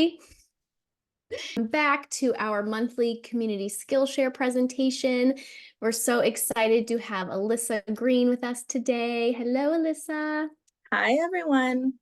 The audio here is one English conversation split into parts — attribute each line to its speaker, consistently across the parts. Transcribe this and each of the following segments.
Speaker 1: everybody. Back to our monthly community Skillshare presentation. We're so excited to have Elyssa Greene with us today. Hello, Elyssa.
Speaker 2: Hi, everyone.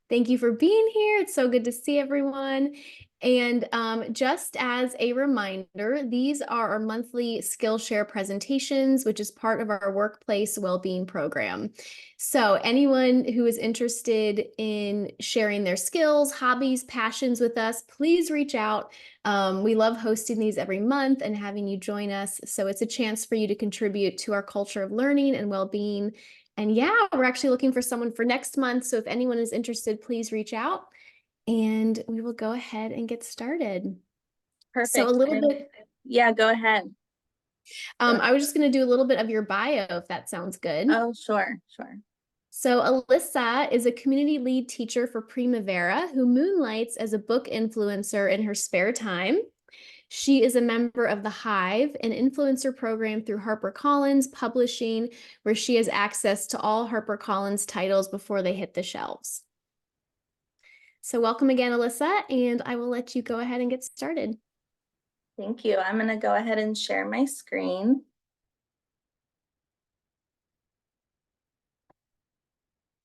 Speaker 1: Thank you for being here. It's so good to see everyone. And just as a reminder, these are our monthly Skillshare presentations, which is part of our workplace well-being program. So anyone who is interested in sharing their skills, hobbies, passions with us, please reach out. We love hosting these every month and having you join us. So it's a chance for you to contribute to our culture of learning and well-being. And yeah, we're actually looking for someone for next month. So if anyone is interested, please reach out and we will go ahead and get started.
Speaker 2: Perfect.
Speaker 1: So a little bit.
Speaker 2: Yeah, go ahead.
Speaker 1: I was just going to do a little bit of your bio, if that sounds good.
Speaker 2: Oh, sure.
Speaker 1: So Elyssa is a community lead teacher for Primavera who moonlights as a book influencer in her spare time. She is a member of The Hive, an influencer program through HarperCollins Publishing, where she has access to all HarperCollins titles before they hit the shelves. So welcome again, Elyssa, and I will let you go ahead and get started.
Speaker 2: Thank you. I'm going to go ahead and share my screen.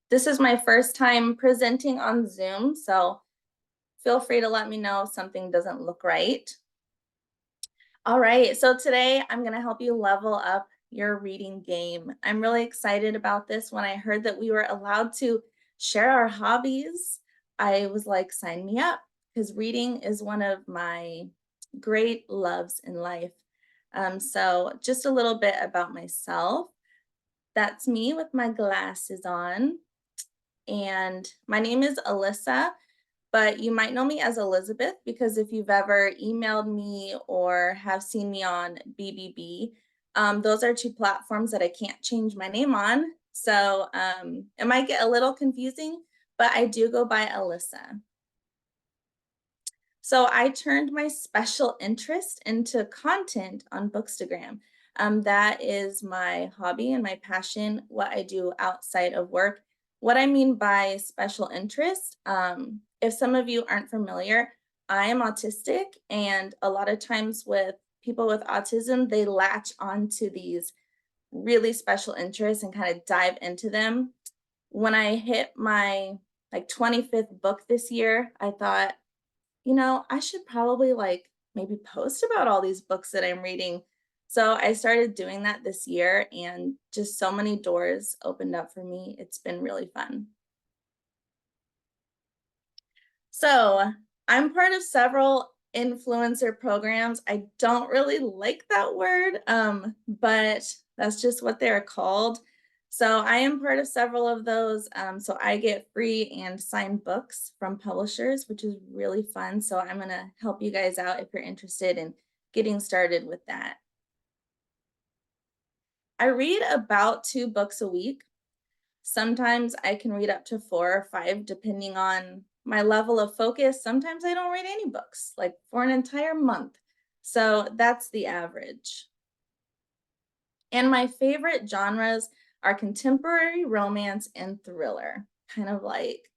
Speaker 2: This is my first time presenting on Zoom, so feel free to let me know if something doesn't look right. All right, so today I'm going to help you level up your reading game. I'm really excited about this. When I heard that we were allowed to share our hobbies, I was like, sign me up, because reading is one of my great loves in life. So just a little bit about myself. That's me with my glasses on. And my name is Elyssa, but you might know me as Elizabeth, because if you've ever emailed me or have seen me on BBB, those are two platforms that I can't change my name on. So it might get a little confusing, but I do go by Elyssa. So I turned my special interest into content on Bookstagram. That is my hobby and my passion, what I do outside of work. What I mean by special interest, if some of you aren't familiar, I am autistic, and a lot of times with people with autism, they latch onto these really special interests and kind of dive into them. When I hit my 25th book this year, I thought, I should probably maybe post about all these books that I'm reading. So I started doing that this year, and just so many doors opened up for me. It's been really fun. So I'm part of several influencer programs. I don't really like that word, but that's just what they're called. So I am part of several of those. So I get free and signed books from publishers, which is really fun. So I'm going to help you guys out if you're interested in getting started with that. I read about 2 books a week. Sometimes I can read up to 4 or 5, depending on my level of focus. Sometimes I don't read any books, like for an entire month. So that's the average. And my favorite genres are contemporary, romance, and thriller. Kind of like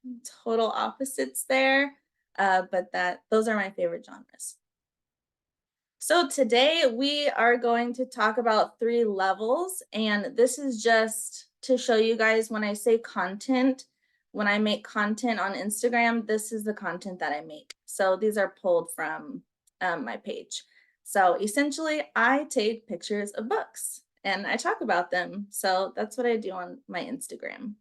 Speaker 2: total opposites there, but those are my favorite genres. So today we are going to talk about 3 levels, and this is just to show you guys when I say content, when I make content on Instagram, this is the content that I make. So these are pulled from my page. So essentially I take pictures of books and I talk about them. So that's what I do on my Instagram.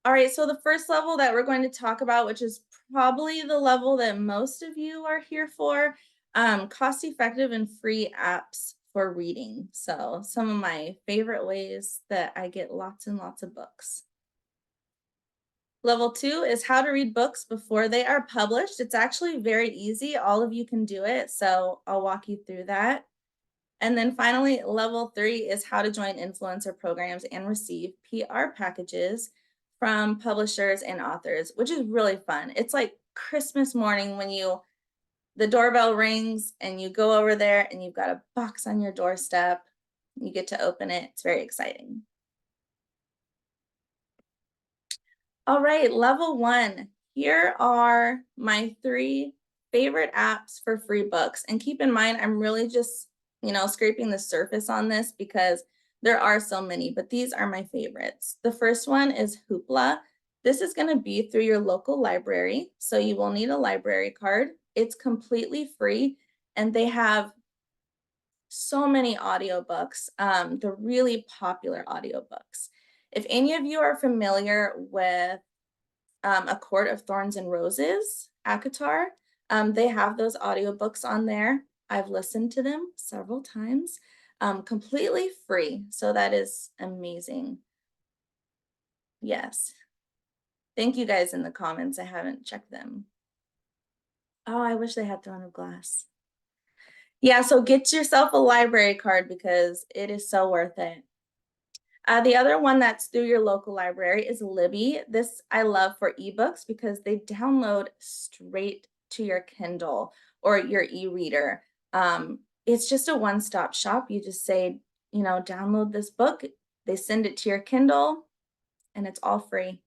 Speaker 2: All right, so the first level that we're going to talk about, which is probably the level that most of you are here for, cost-effective and free apps for reading. So some of my favorite ways that I get lots and lots of books. Level 2 is how to read books before they are published. It's actually very easy. All of you can do it, so I'll walk you through that. And then finally, level 3 is how to join influencer programs and receive PR packages from publishers and authors, which is really fun. It's like Christmas morning when the doorbell rings and you go over there and you've got a box on your doorstep. You get to open it. It's very exciting. All right, level 1. Here are my 3 favorite apps for free books. And keep in mind, I'm really just, scraping the surface on this because there are so many, but these are my favorites. The first one is Hoopla. This is going to be through your local library, so you will need a library card. It's completely free, and they have so many audiobooks, the really popular audiobooks. If any of you are familiar with A Court of Thorns and Roses, ACOTAR, they have those audiobooks on there. I've listened to them several times, completely free. So that is amazing. Yes. Thank you guys in the comments. I haven't checked them. Oh, I wish they had Throne of Glass. Yeah, so get yourself a library card because it is so worth it. The other one that's through your local library is Libby. This I love for ebooks because they download straight to your Kindle or your e-reader. It's just a one-stop shop. You just say, download this book. They send it to your Kindle and it's all free.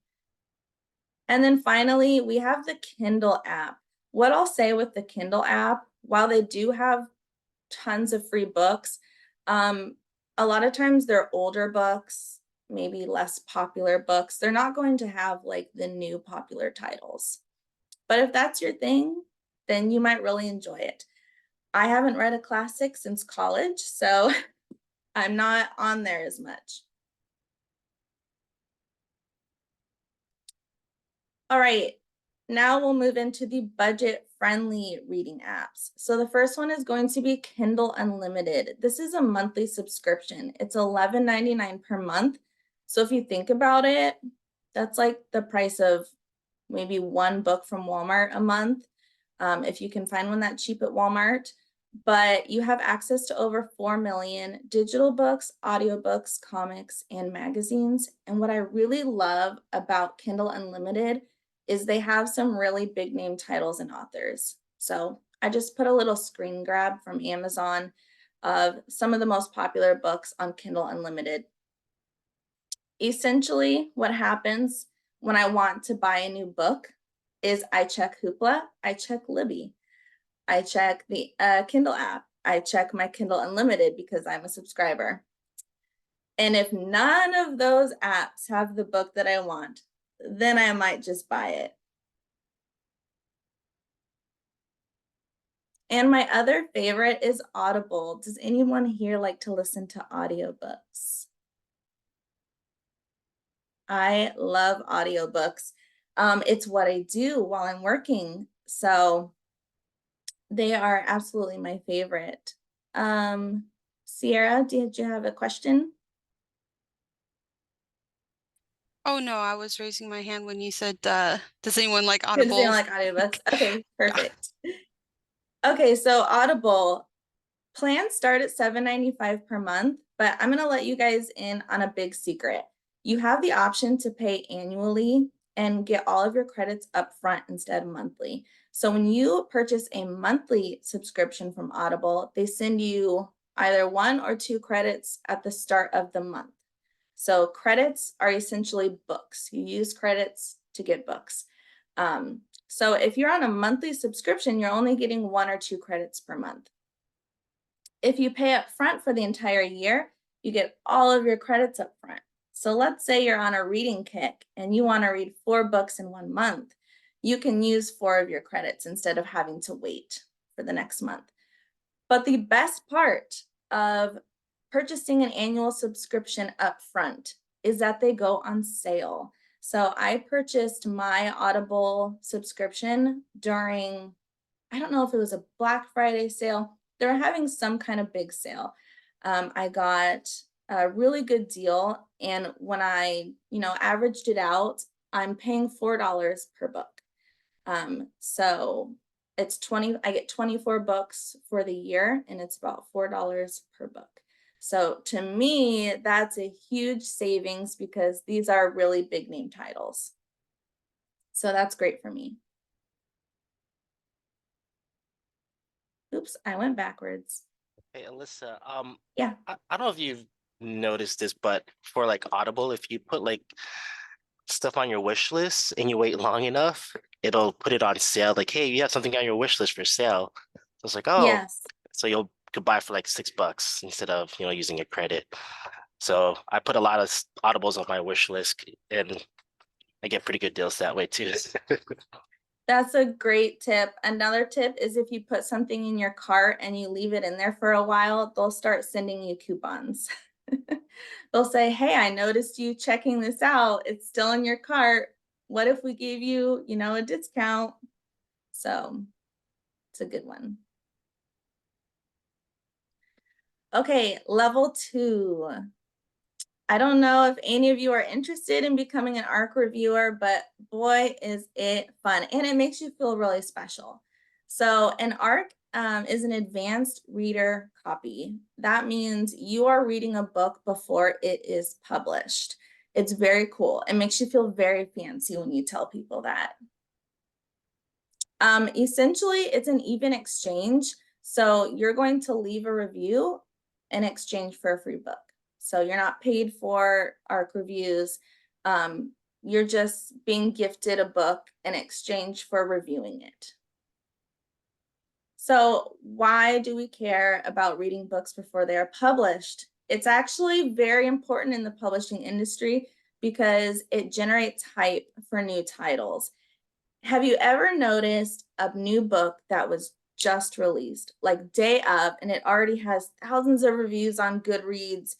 Speaker 2: And then finally, we have the Kindle app. What I'll say with the Kindle app, while they do have tons of free books, a lot of times they're older books, maybe less popular books. They're not going to have like the new popular titles. But if that's your thing, then you might really enjoy it. I haven't read a classic since college, so I'm not on there as much. All right, now we'll move into the budget-friendly reading apps. So the first one is going to be Kindle Unlimited. This is a monthly subscription. It's $11.99 per month. So if you think about it, that's like the price of maybe one book from Walmart a month, if you can find one that cheap at Walmart. But you have access to over 4 million digital books, audiobooks, comics, and magazines. And what I really love about Kindle Unlimited is they have some really big name titles and authors. So I just put a little screen grab from Amazon of some of the most popular books on Kindle Unlimited. Essentially, what happens when I want to buy a new book is I check Hoopla, I check Libby, I check the Kindle app, I check my Kindle Unlimited because I'm a subscriber. And if none of those apps have the book that I want, then I might just buy it. And my other favorite is Audible. Does anyone here like to listen to audiobooks? I love audiobooks. It's what I do while I'm working. So they are absolutely my favorite. Sierra, did you have a question?
Speaker 3: Oh no, I was raising my hand when you said, does anyone like
Speaker 2: Does anyone
Speaker 3: Audible?
Speaker 2: like audiobooks? Okay,
Speaker 3: Yeah.
Speaker 2: perfect. Okay, so Audible plans start at $7.95 per month, but I'm gonna let you guys in on a big secret. You have the option to pay annually and get all of your credits up front instead of monthly. So when you purchase a monthly subscription from Audible, they send you either 1 or 2 credits at the start of the month. So credits are essentially books. You use credits to get books. So if you're on a monthly subscription, you're only getting 1 or 2 credits per month. If you pay up front for the entire year, you get all of your credits up front. So let's say you're on a reading kick and you want to read 4 books in 1 month. You can use 4 of your credits instead of having to wait for the next month. But the best part of purchasing an annual subscription up front is that they go on sale. So I purchased my Audible subscription during, I don't know if it was a Black Friday sale. They were having some kind of big sale. I got a really good deal. And when I, averaged it out, I'm paying $4 per book. So it's I get 24 books for the year and it's about $4 per book. So to me, that's a huge savings because these are really big name titles. So that's great for me. Oops, I went backwards.
Speaker 4: Hey, Elyssa,
Speaker 2: Yeah.
Speaker 4: I don't know if you've noticed this, but for like Audible, if you put like stuff on your wish list and you wait long enough, it'll put it on sale. Like, hey, you have something on your wish list for sale. So it's like, oh,
Speaker 2: Yes.
Speaker 4: so you'll could buy for like $6 instead of, using your credit. So I put a lot of audibles on my wish list and I get pretty good deals that way too.
Speaker 2: That's a great tip. Another tip is if you put something in your cart and you leave it in there for a while, they'll start sending you coupons. They'll say, hey, I noticed you checking this out. It's still in your cart. What if we gave you, a discount? So it's a good one. Okay, level 2. I don't know if any of you are interested in becoming an ARC reviewer, but boy, is it fun. And it makes you feel really special. So an ARC is an advanced reader copy. That means you are reading a book before it is published. It's very cool. It makes you feel very fancy when you tell people that. Essentially, it's an even exchange. So you're going to leave a review in exchange for a free book. So you're not paid for ARC reviews. You're just being gifted a book in exchange for reviewing it. So why do we care about reading books before they are published? It's actually very important in the publishing industry because it generates hype for new titles. Have you ever noticed a new book that was just released, like day of, and it already has thousands of reviews on Goodreads?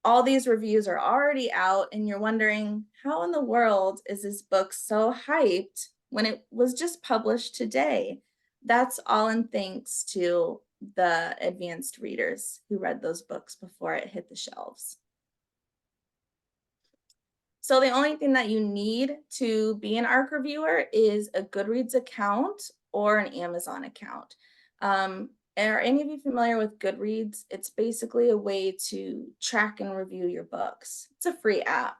Speaker 2: All these reviews are already out, and you're wondering, how in the world is this book so hyped when it was just published today? That's all in thanks to the advanced readers who read those books before it hit the shelves. So the only thing that you need to be an ARC reviewer is a Goodreads account or an Amazon account. Are any of you familiar with Goodreads? It's basically a way to track and review your books. It's a free app.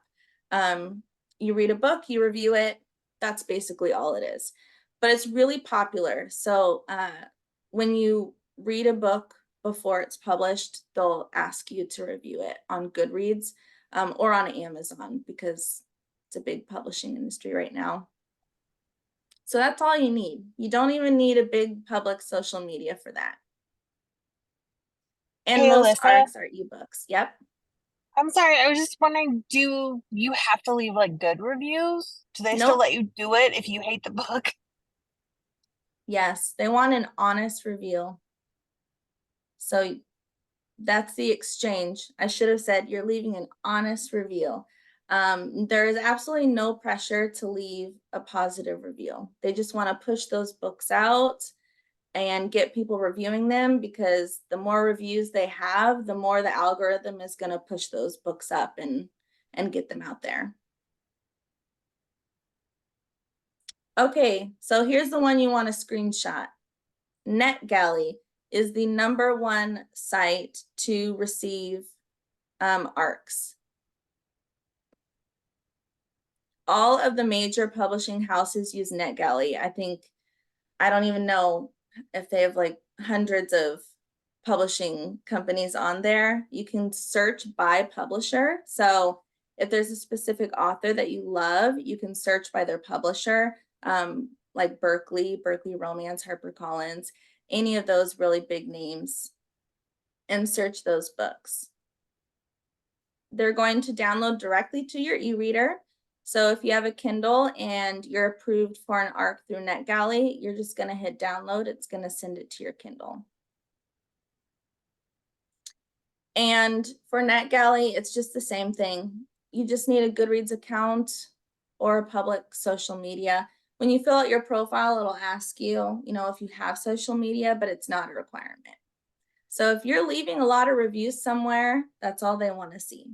Speaker 2: You read a book, you review it. That's basically all it is. But it's really popular. So when you read a book before it's published, they'll ask you to review it on Goodreads. Or on Amazon, because it's a big publishing industry right now. So that's all you need. You don't even need a big public social media for that. And
Speaker 5: Hey,
Speaker 2: most
Speaker 5: Elyssa,
Speaker 2: ARCs are ebooks. Yep.
Speaker 5: I'm sorry, I was just wondering, do you have to leave like good reviews? Do they still
Speaker 2: Nope.
Speaker 5: let you do it if you hate the book?
Speaker 2: Yes, they want an honest review. So that's the exchange. I should have said you're leaving an honest review. There is absolutely no pressure to leave a positive review. They just want to push those books out and get people reviewing them, because the more reviews they have, the more the algorithm is going to push those books up and get them out there. Okay, so here's the one you want to screenshot. NetGalley is the #1 site to receive ARCs. All of the major publishing houses use NetGalley. I don't even know if they have like hundreds of publishing companies on there. You can search by publisher. So if there's a specific author that you love, you can search by their publisher, like Berkeley Romance, HarperCollins, any of those really big names, and search those books. They're going to download directly to your e-reader. So if you have a Kindle and you're approved for an ARC through NetGalley, you're just going to hit download. It's going to send it to your Kindle. And for NetGalley, it's just the same thing. You just need a Goodreads account or a public social media. When you fill out your profile, it'll ask you, if you have social media, but it's not a requirement. So if you're leaving a lot of reviews somewhere, that's all they want to see.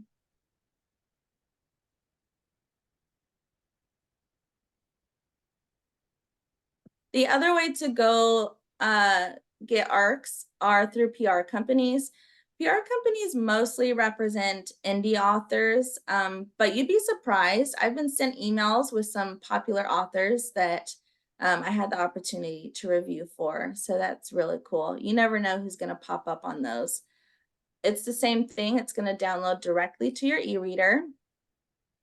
Speaker 2: The other way to go get ARCs are through PR companies. PR companies mostly represent indie authors, but you'd be surprised. I've been sent emails with some popular authors that I had the opportunity to review for. So that's really cool. You never know who's going to pop up on those. It's the same thing. It's going to download directly to your e-reader.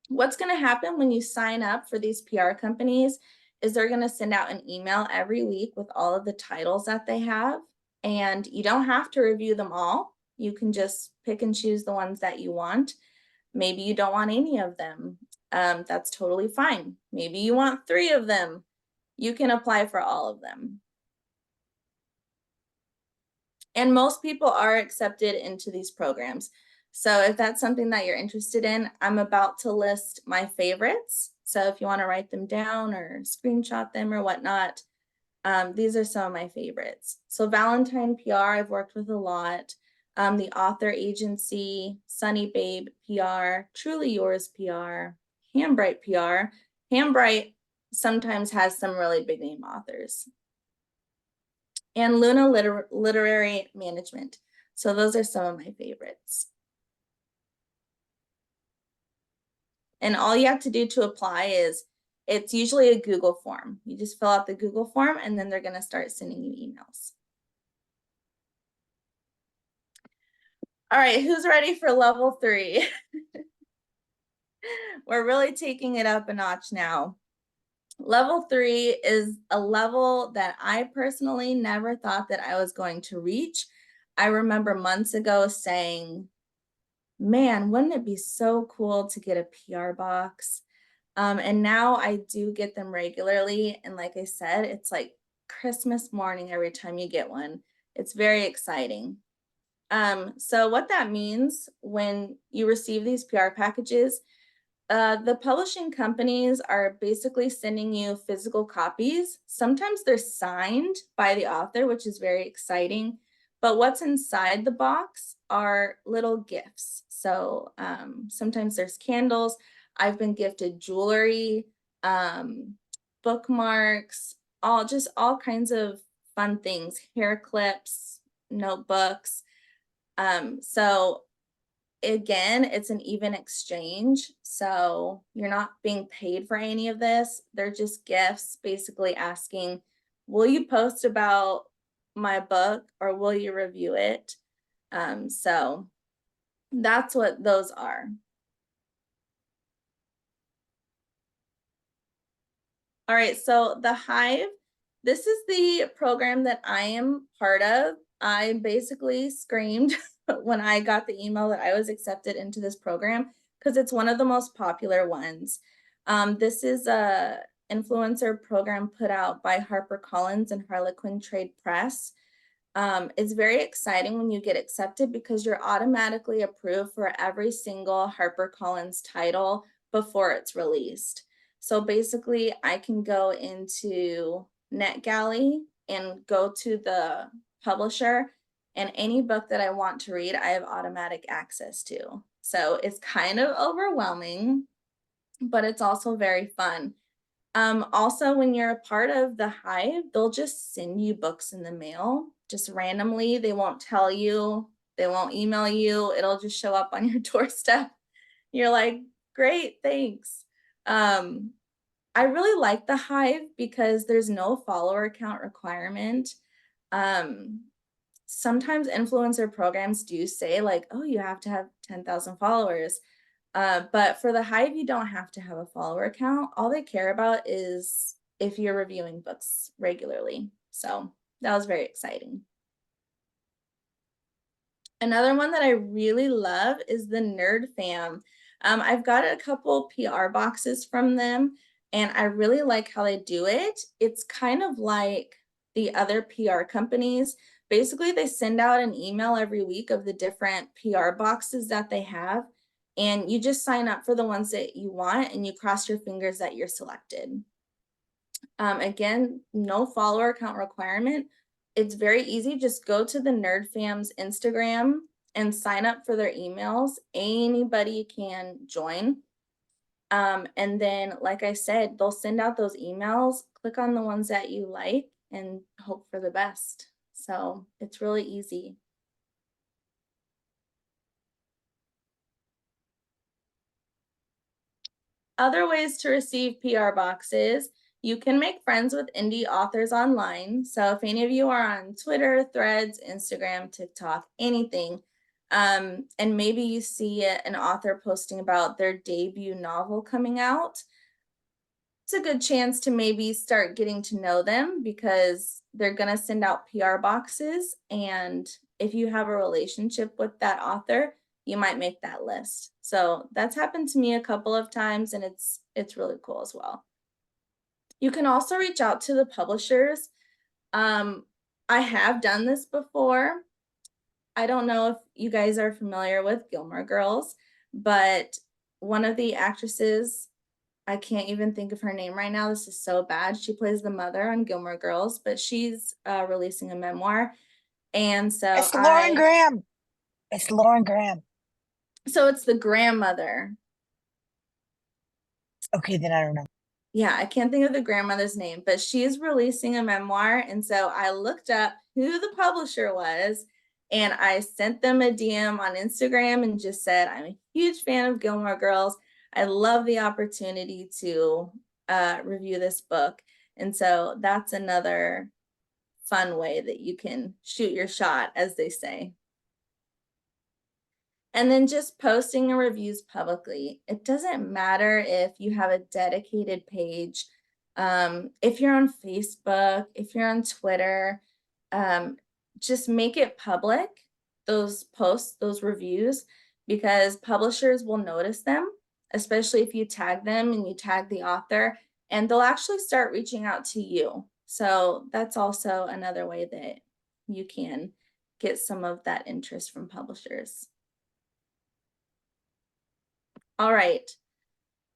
Speaker 2: What's going to happen when you sign up for these PR companies is they're going to send out an email every week with all of the titles that they have. And you don't have to review them all. You can just pick and choose the ones that you want. Maybe you don't want any of them. That's totally fine. Maybe you want 3 of them. You can apply for all of them. And most people are accepted into these programs. So if that's something that you're interested in, I'm about to list my favorites. So if you want to write them down or screenshot them or whatnot, these are some of my favorites. So Valentine PR, I've worked with a lot. The Author Agency, Sunny Babe PR, Truly Yours PR, Handbright PR. Handbright sometimes has some really big name authors. And Luna Literary Management. So those are some of my favorites. And all you have to do to apply is, it's usually a Google form. You just fill out the Google form and then they're going to start sending you emails. All right, who's ready for level 3? We're really taking it up a notch now. Level 3 is a level that I personally never thought that I was going to reach. I remember months ago saying, man, wouldn't it be so cool to get a PR box? And now I do get them regularly. And like I said, it's like Christmas morning every time you get one. It's very exciting. So what that means when you receive these PR packages, the publishing companies are basically sending you physical copies. Sometimes they're signed by the author, which is very exciting. But what's inside the box are little gifts. So sometimes there's candles. I've been gifted jewelry, bookmarks, all kinds of fun things, hair clips, notebooks. So again, it's an even exchange. So you're not being paid for any of this. They're just gifts, basically asking, will you post about my book or will you review it? So that's what those are. All right, so the Hive, this is the program that I am part of. I basically screamed when I got the email that I was accepted into this program because it's one of the most popular ones. This is a influencer program put out by HarperCollins and Harlequin Trade Press. It's very exciting when you get accepted because you're automatically approved for every single HarperCollins title before it's released. So basically, I can go into NetGalley and go to the publisher, and any book that I want to read, I have automatic access to. So it's kind of overwhelming, but it's also very fun. Also, when you're a part of the Hive, they'll just send you books in the mail, just randomly. They won't tell you, they won't email you. It'll just show up on your doorstep. You're like, great, thanks. I really like the Hive because there's no follower count requirement. Sometimes influencer programs do say like, oh, you have to have 10,000 followers. But for the Hive, you don't have to have a follower count. All they care about is if you're reviewing books regularly. So that was very exciting. Another one that I really love is the Nerd Fam. I've got a couple PR boxes from them, and I really like how they do it. It's kind of like the other PR companies. Basically, they send out an email every week of the different PR boxes that they have, and you just sign up for the ones that you want, and you cross your fingers that you're selected. Again, no follower count requirement. It's very easy. Just go to the Nerd Fam's Instagram and sign up for their emails. Anybody can join. And then, like I said, they'll send out those emails. Click on the ones that you like and hope for the best. So it's really easy. Other ways to receive PR boxes. You can make friends with indie authors online. So if any of you are on Twitter, Threads, Instagram, TikTok, anything, And maybe you see an author posting about their debut novel coming out. It's a good chance to maybe start getting to know them because they're going to send out PR boxes. And if you have a relationship with that author, you might make that list. So that's happened to me a couple of times, and it's really cool as well. You can also reach out to the publishers. I have done this before. I don't know if you guys are familiar with Gilmore Girls, but one of the actresses, I can't even think of her name right now. This is so bad. She plays the mother on Gilmore Girls, but she's releasing a memoir. And so
Speaker 5: It's Lauren Graham. It's Lauren Graham.
Speaker 2: So it's the grandmother.
Speaker 5: Okay, then I don't know.
Speaker 2: Yeah, I can't think of the grandmother's name, but she's releasing a memoir. And so I looked up who the publisher was, and I sent them a DM on Instagram and just said, I'm a huge fan of Gilmore Girls. I love the opportunity to review this book. And so that's another fun way that you can shoot your shot, as they say. And then just posting the reviews publicly. It doesn't matter if you have a dedicated page. If you're on Facebook, if you're on Twitter, just make it public, those posts, those reviews, because publishers will notice them, especially if you tag them and you tag the author, and they'll actually start reaching out to you. So that's also another way that you can get some of that interest from publishers. All right,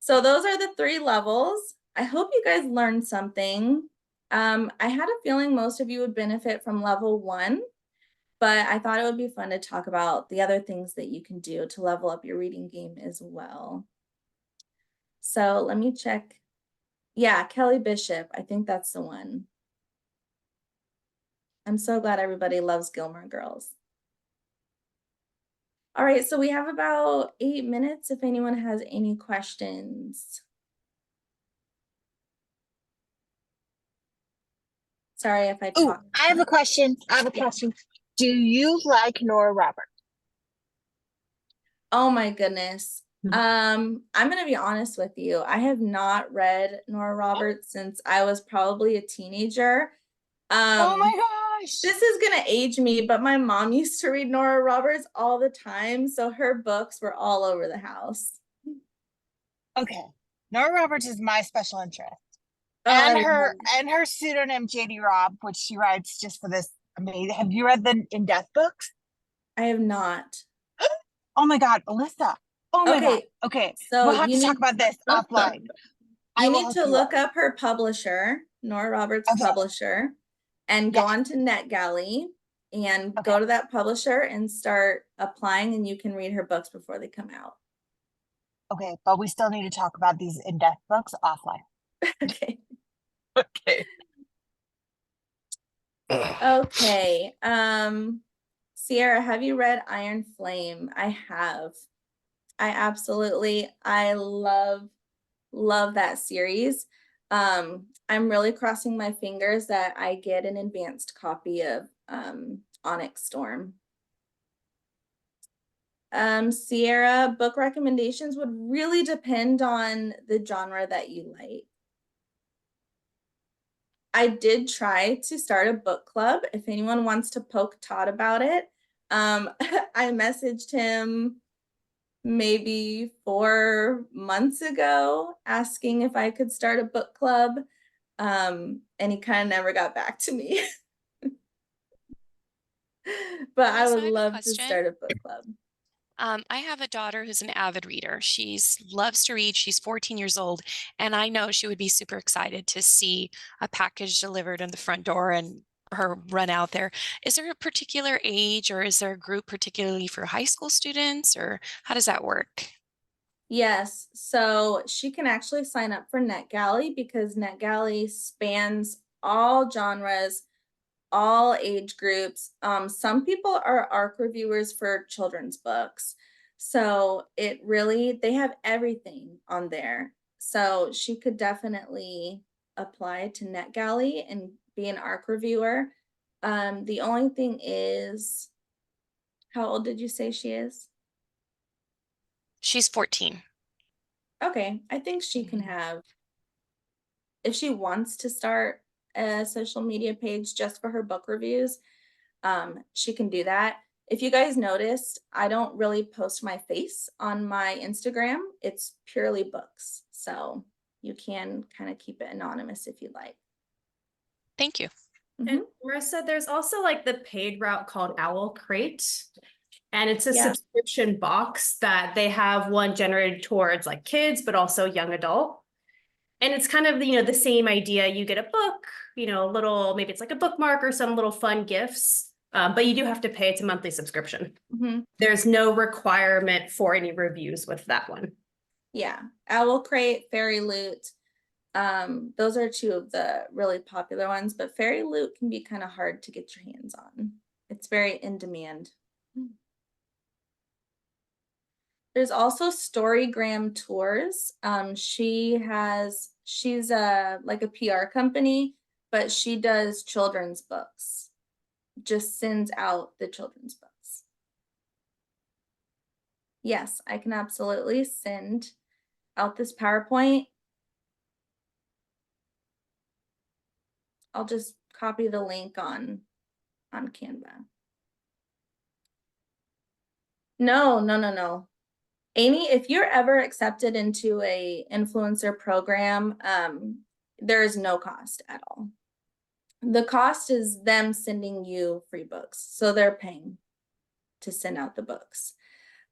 Speaker 2: so those are the 3 levels. I hope you guys learned something. I had a feeling most of you would benefit from level 1, but I thought it would be fun to talk about the other things that you can do to level up your reading game as well. So let me check. Yeah, Kelly Bishop, I think that's the one. I'm so glad everybody loves Gilmore Girls. All right, so we have about 8 minutes if anyone has any questions. Sorry if I talk.
Speaker 5: I have a question. Do you like Nora Roberts?
Speaker 2: Oh my goodness. I'm gonna be honest with you. I have not read Nora Roberts since I was probably a teenager.
Speaker 5: Oh my gosh.
Speaker 2: This is gonna age me, but my mom used to read Nora Roberts all the time, so her books were all over the house.
Speaker 5: Okay. Nora Roberts is my special interest.
Speaker 2: Oh,
Speaker 5: And her pseudonym JD Robb, which she writes just for this amazing. Have you read the In Death books?
Speaker 2: I have not.
Speaker 5: Oh my God, Elyssa. Oh my God. Okay.
Speaker 2: So
Speaker 5: we'll have to talk about this offline.
Speaker 2: You need to look up her publisher, Nora Roberts' publisher, and go on to NetGalley and go to that publisher and start applying, and you can read her books before they come out.
Speaker 5: Okay, but we still need to talk about these In Death books offline.
Speaker 2: Okay.
Speaker 5: Okay.
Speaker 2: Okay. Sierra, have you read Iron Flame? I have. I love that series. I'm really crossing my fingers that I get an advanced copy of Onyx Storm. Sierra, book recommendations would really depend on the genre that you like. I did try to start a book club. If anyone wants to poke Todd about it, I messaged him maybe 4 months ago asking if I could start a book club, and he kind of never got back to me. But I would love to start a book club.
Speaker 6: I have a daughter who's an avid reader. She loves to read. She's 14 years old, and I know she would be super excited to see a package delivered in the front door and her run out there. Is there a particular age, or is there a group particularly for high school students, or how does that work?
Speaker 2: Yes, so she can actually sign up for NetGalley because NetGalley spans all genres, all age groups. Some people are ARC reviewers for children's books. So they have everything on there. So she could definitely apply to NetGalley and be an ARC reviewer. The only thing is, How old did you say she is?
Speaker 6: She's 14.
Speaker 2: Okay, I think she can have, if she wants to start a social media page just for her book reviews, she can do that. If you guys noticed, I don't really post my face on my Instagram. It's purely books. So you can kind of keep it anonymous if you'd like.
Speaker 6: Thank you.
Speaker 7: And Marissa, there's also like the paid route called Owl Crate. And it's a
Speaker 2: Yeah.
Speaker 7: subscription box that they have one generated towards like kids, but also young adult. And it's kind of, the same idea. You get a book, a little, maybe it's like a bookmark or some little fun gifts. But you do have to pay. It's a monthly subscription. There's no requirement for any reviews with that one.
Speaker 2: Yeah. Owl Crate, Fairy Loot. Those are two of the really popular ones, but Fairy Loot can be kind of hard to get your hands on. It's very in demand. There's also Storygram Tours. She's like a PR company, but she does children's books. Just sends out the children's books. Yes, I can absolutely send out this PowerPoint. I'll just copy the link on Canva. No. Amy, if you're ever accepted into a influencer program, there is no cost at all. The cost is them sending you free books. So they're paying to send out the books.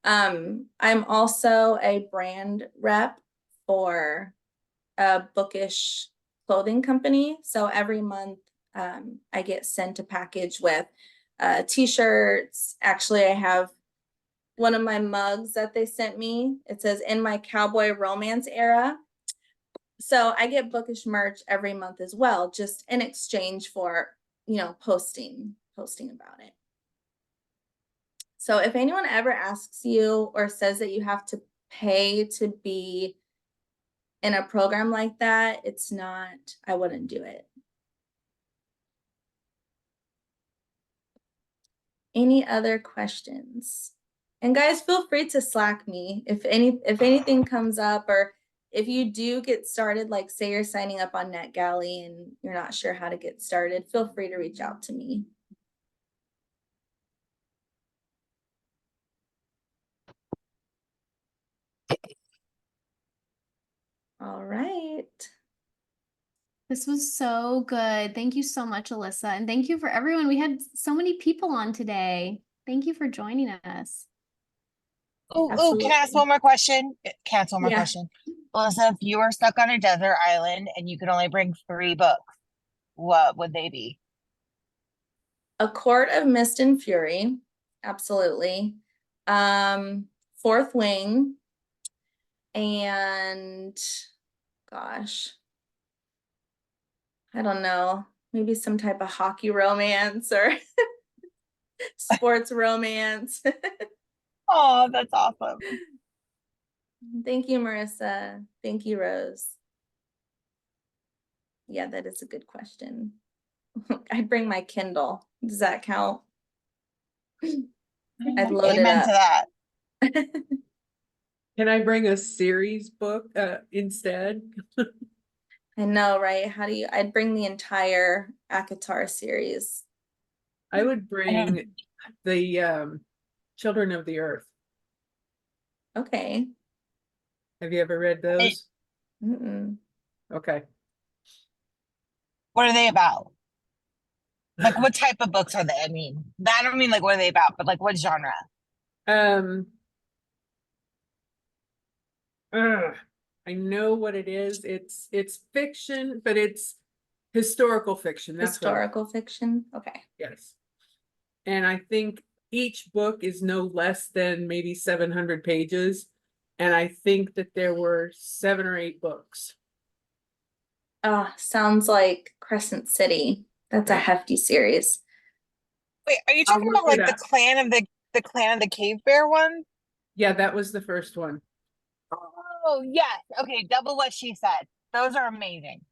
Speaker 2: I'm also a brand rep for a bookish clothing company. So every month I get sent a package with t-shirts. Actually, I have one of my mugs that they sent me. It says "In My Cowboy Romance Era." So I get bookish merch every month as well, just in exchange for, posting about it. So if anyone ever asks you or says that you have to pay to be in a program like that, it's not, I wouldn't do it. Any other questions? And guys, feel free to Slack me if anything comes up, or if you do get started, like say you're signing up on NetGalley and you're not sure how to get started, feel free to reach out to me. All right.
Speaker 1: This was so good. Thank you so much, Elyssa. And thank you for everyone. We had so many people on today. Thank you for joining us.
Speaker 5: Oh, can I ask one more question? Can I ask one more
Speaker 2: Yeah.
Speaker 5: question? Elyssa, if you were stuck on a desert island and you could only bring 3 books, what would they be?
Speaker 2: A Court of Mist and Fury, absolutely. Fourth Wing, and gosh, I don't know, maybe some type of hockey romance or sports romance.
Speaker 5: Oh, that's awesome.
Speaker 2: Thank you, Marissa. Thank you, Rose. Yeah, that is a good question. I'd bring my Kindle. Does that count? I'd load it
Speaker 5: Amen
Speaker 2: up.
Speaker 5: to that.
Speaker 8: Can I bring a series book instead?
Speaker 2: I know, right? I'd bring the entire ACOTAR series.
Speaker 8: I would bring the Children of the Earth.
Speaker 2: Okay.
Speaker 8: Have you ever read those?
Speaker 2: Mm-mm.
Speaker 8: Okay.
Speaker 5: What are they about? Like, what type of books are they? I mean, I don't mean like what are they about, but like what genre?
Speaker 8: I know what it is. It's fiction, but it's historical fiction. That's what
Speaker 2: Historical fiction. Okay.
Speaker 8: yes. And I think each book is no less than maybe 700 pages. And I think that there were 7 or 8 books.
Speaker 2: Sounds like Crescent City. That's a
Speaker 8: Right.
Speaker 2: hefty series.
Speaker 5: Wait, are you
Speaker 8: I'll
Speaker 5: talking
Speaker 8: look
Speaker 5: about
Speaker 8: it
Speaker 5: like
Speaker 8: up.
Speaker 5: the clan of the cave bear one?
Speaker 8: Yeah, that was the first one.
Speaker 5: Oh yes. Okay, double what she said. Those are amazing.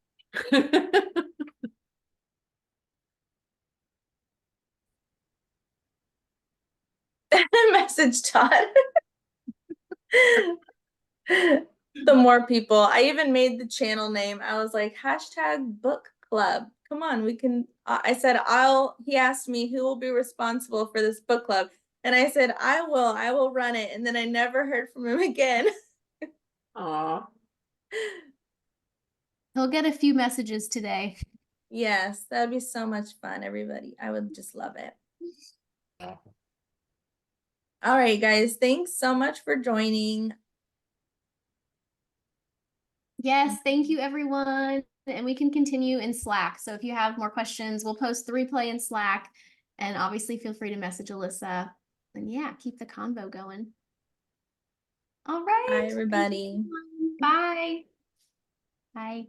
Speaker 2: Message Todd. The more people, I even made the channel name. I was like, hashtag book club. Come on, we can. I said, he asked me who will be responsible for this book club. And I said, I will run it. And then I never heard from him again.
Speaker 8: Aw.
Speaker 1: He'll get a few messages today.
Speaker 2: Yes, that'd be so much fun, everybody. I would just love it. All right, guys. Thanks so much for joining.
Speaker 1: Yes, thank you, everyone. And we can continue in Slack. So if you have more questions, we'll post the replay in Slack. And obviously, feel free to message Elyssa. And yeah, keep the convo going. All right.
Speaker 2: Bye, everybody.
Speaker 1: Bye. Bye.